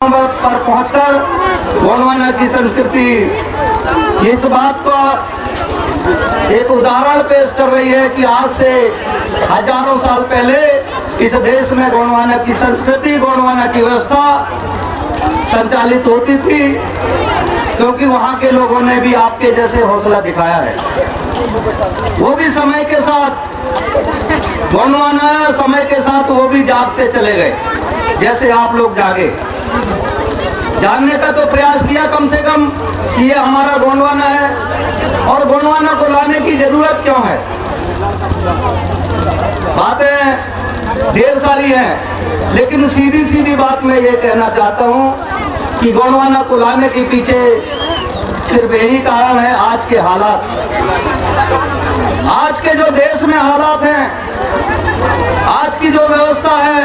पर पहुंचकर गोंडवाना की संस्कृति इस बात को एक उदाहरण पेश कर रही है कि आज से हजारों साल पहले इस देश में गोंडवाना की संस्कृति, गोंडवाना की व्यवस्था संचालित होती थी, क्योंकि वहां के लोगों ने भी आपके जैसे हौसला दिखाया है। वो भी समय के साथ गोंडवाना समय के साथ वो भी जागते चले गए, जैसे आप लोग जागे। जानने का तो प्रयास किया कम से कम कि ये हमारा गोंडवाना है और गोंडवाना को लाने की जरूरत क्यों है। बातें ढेर सारी हैं, लेकिन सीधी सीधी बात मैं ये कहना चाहता हूं कि गोंडवाना को लाने के पीछे सिर्फ यही कारण है, आज के हालात। आज के जो देश में हालात हैं, आज की जो व्यवस्था है,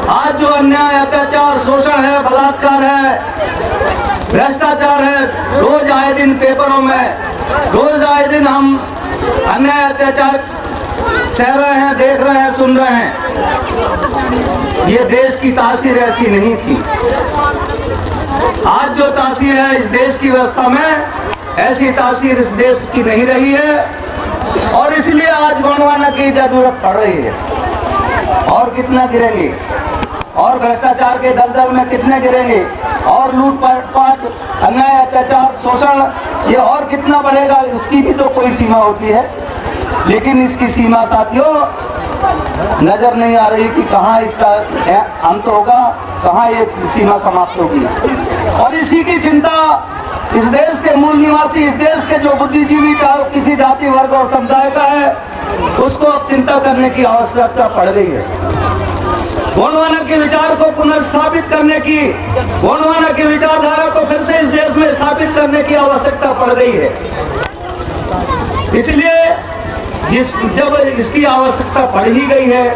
आज जो अन्याय, अत्याचार, शोषण है, बलात्कार है, भ्रष्टाचार है, रोज आए दिन पेपरों में, रोज आए दिन हम अन्याय अत्याचार सह रहे हैं, देख रहे हैं, सुन रहे हैं। ये देश की तासीर ऐसी नहीं थी। आज जो तासीर है इस देश की व्यवस्था में, ऐसी तासीर इस देश की नहीं रही है और इसलिए आज गोंडवाना की जरूरत पड़ रही है। और कितना गिरेंगे, और भ्रष्टाचार के दलदल में कितने गिरेंगे, और लूटपाट, अन्याय, अत्याचार, शोषण ये और कितना बढ़ेगा, उसकी भी तो कोई सीमा होती है। लेकिन इसकी सीमा साथियों नजर नहीं आ रही कि कहां इसका अंत होगा, कहां ये सीमा समाप्त होगी। और इसी की चिंता इस देश के मूल निवासी, इस देश के जो बुद्धिजीवी, चाहे किसी जाति, वर्ग और समुदाय का है, उसको अब चिंता करने की आवश्यकता पड़ गई है। गोंडवाना के विचार को पुनर्स्थापित करने की, गोंडवाना की विचारधारा को फिर से इस देश में स्थापित करने की आवश्यकता पड़ गई है। इसलिए जब इसकी आवश्यकता पड़ ही गई है,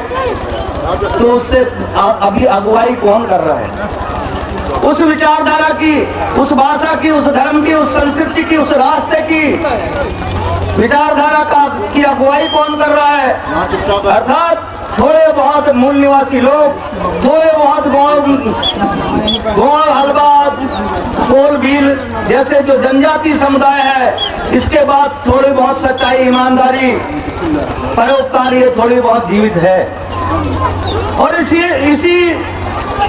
तो उससे अभी अगुवाई कौन कर रहा है? उस विचारधारा की, उस भाषा की, उस धर्म की, उस संस्कृति की, उस रास्ते की विचारधारा की अगुवाई कौन कर रहा है? अर्थात थोड़े बहुत मूल निवासी लोग, थोड़े बहुत गोंड, हलवा, कोल, भील जैसे जो जनजाति समुदाय है, इसके बाद थोड़ी बहुत सच्चाई, ईमानदारी, परोपकार ये थोड़ी बहुत जीवित है। और इसी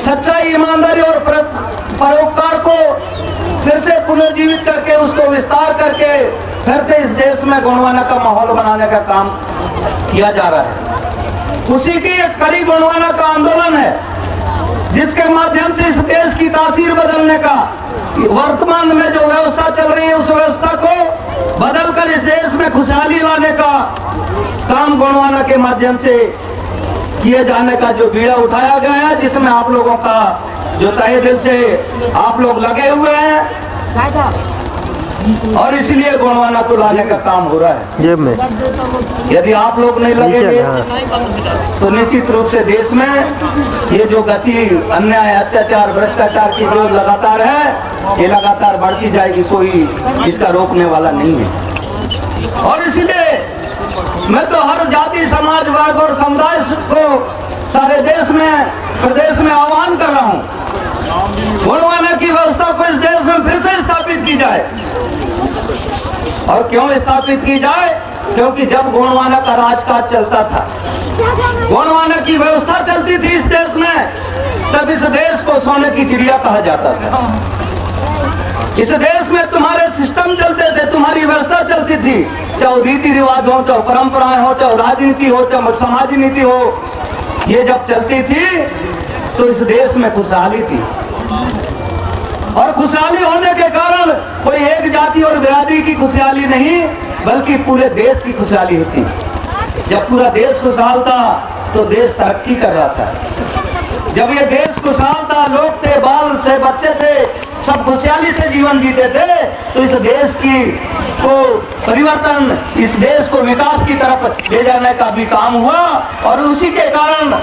सच्चाई, ईमानदारी और परोपकार को फिर से पुनर्जीवित करके, उसको विस्तार करके फिर से इस देश में गोंडवाना का माहौल बनाने का काम किया जा रहा है। उसी की एक कड़ी गोंडवाना का आंदोलन है, जिसके माध्यम से इस देश की तासीर बदलने का, वर्तमान में जो व्यवस्था चल रही है उस व्यवस्था को बदलकर इस देश में खुशहाली लाने का काम गोंडवाना के माध्यम से किए जाने का जो बीड़ा उठाया गया है, जिसमें आप लोगों का जो तहे दिल से आप लोग लगे हुए हैं, और इसलिए गोंडवाना को लाने का काम हो रहा है। जेब में यदि आप लोग नहीं लगेंगे तो निश्चित रूप से देश में ये जो गति अन्याय, अत्याचार, भ्रष्टाचार की जो लगातार है, ये लगातार बढ़ती जाएगी, कोई इसका रोकने वाला नहीं है। और इसलिए मैं तो हर जाति, समाज, वर्ग और समुदाय को सारे देश में, प्रदेश में आह्वान कर रहा हूं, गोंडवाना की व्यवस्था को इस देश में फिर से स्थापित की जाए। और क्यों स्थापित की जाए? क्योंकि जब गोंडवाना का राजकाज चलता था, गोंडवाना की व्यवस्था चलती थी इस देश में, तब इस देश को सोने की चिड़िया कहा जाता था। इस देश में तुम्हारे सिस्टम चलते थे, तुम्हारी व्यवस्था चलती थी, चाहे रीति रिवाज हो, चाहे परंपराएं हो, चाहे राजनीति हो, चाहे समाज नीति हो, ये जब चलती थी तो इस देश में खुशहाली थी। और खुशहाली होने के कारण कोई एक जाति और बिरादरी की खुशहाली नहीं, बल्कि पूरे देश की खुशहाली होती। जब पूरा देश खुशहाल था तो देश तरक्की कर रहा था। जब ये देश खुशहाल था, लोग थे, बाल थे, बच्चे थे, सब खुशहाली से जीवन जीते थे, तो इस देश की को परिवर्तन, इस देश को विकास की तरफ ले जाने का भी काम हुआ। और उसी के कारण,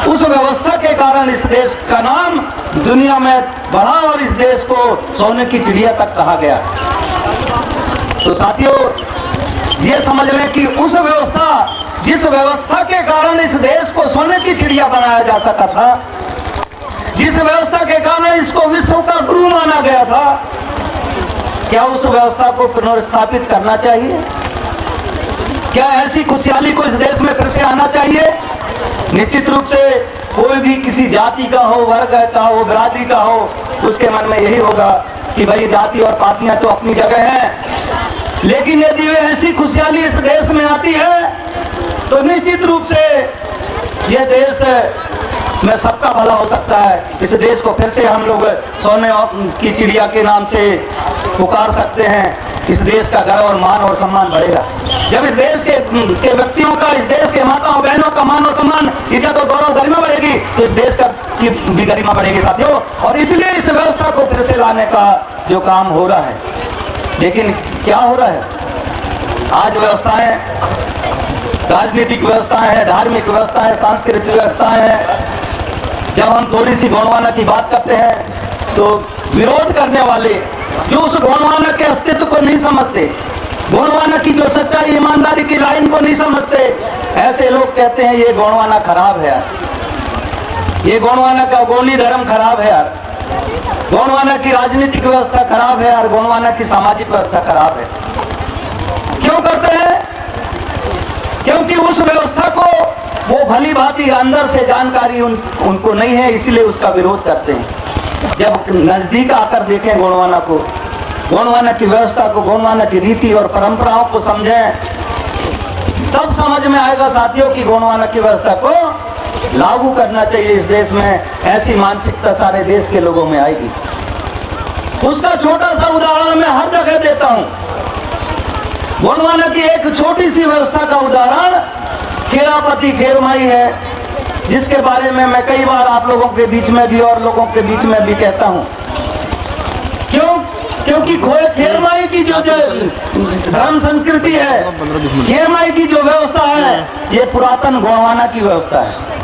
उस व्यवस्था के कारण इस देश का नाम दुनिया में बढ़ा और इस देश को सोने की चिड़िया तक कहा गया। तो साथियों, ये समझ लें कि उस व्यवस्था, जिस व्यवस्था के कारण इस देश को सोने की चिड़िया बनाया जा सका था, जिस व्यवस्था के कारण इस क्या उस व्यवस्था को पुनर्स्थापित करना चाहिए? क्या ऐसी खुशहाली को इस देश में फिर से आना चाहिए? निश्चित रूप से कोई भी किसी जाति का हो, वर्ग का हो, बिरादरी का हो, उसके मन में यही होगा कि भाई जाति और पार्टियां तो अपनी जगह हैं, लेकिन यदि वे ऐसी खुशहाली इस देश में आती है तो निश्चित रूप से यह देश में सबका भला हो सकता है। इस देश को फिर से हम लोग सोने की चिड़िया के नाम से पुकार सकते हैं। इस देश का गर्व और मान और सम्मान बढ़ेगा जब इस देश के व्यक्तियों का, इस देश के माताओं बहनों का मान और सम्मान, इज्जत और गौरव, गरिमा बढ़ेगी तो इस देश का की भी गरिमा बढ़ेगी साथियों। और इसलिए इस व्यवस्था को फिर से लाने का जो काम हो रहा है, लेकिन क्या हो रहा है? आज व्यवस्थाएं, राजनीतिक व्यवस्थाएं है, धार्मिक व्यवस्था है, सांस्कृतिक व्यवस्था है। जब हम थोड़ी सी गोंडवाना की बात करते हैं तो विरोध करने वाले जो उस गोंडवाना के अस्तित्व को नहीं समझते, गोंडवाना की जो सच्चाई ईमानदारी की लाइन को नहीं समझते, ऐसे लोग कहते हैं ये गोंडवाना खराब है यार, ये गोंडवाना का गोंडी धर्म खराब है यार, गोंडवाना की राजनीतिक व्यवस्था खराब है यार, गोंडवाना की सामाजिक व्यवस्था खराब है। क्यों करते हैं? क्योंकि उस व्यवस्था को वो भली भांति अंदर से जानकारी उनको नहीं है, इसलिए उसका विरोध करते हैं। जब नजदीक आकर देखें गोंडवाना को, गोंडवाना की व्यवस्था को, गोंडवाना की रीति और परंपराओं को समझें, तब समझ में आएगा साथियों कि गोंडवाना की व्यवस्था को लागू करना चाहिए इस देश में। ऐसी मानसिकता सारे देश के लोगों में आएगी। उसका छोटा सा उदाहरण मैं हर जगह देता हूं। गोंडवाना की एक छोटी सी व्यवस्था का उदाहरण खेरापति खेरमाई है, जिसके बारे में मैं कई बार आप लोगों के बीच में भी और लोगों के बीच में भी कहता हूं। क्यों? क्योंकि खेरमाई की जो धर्म संस्कृति है, खेरमाई की जो व्यवस्था है, ये पुरातन गोंडवाना की व्यवस्था है।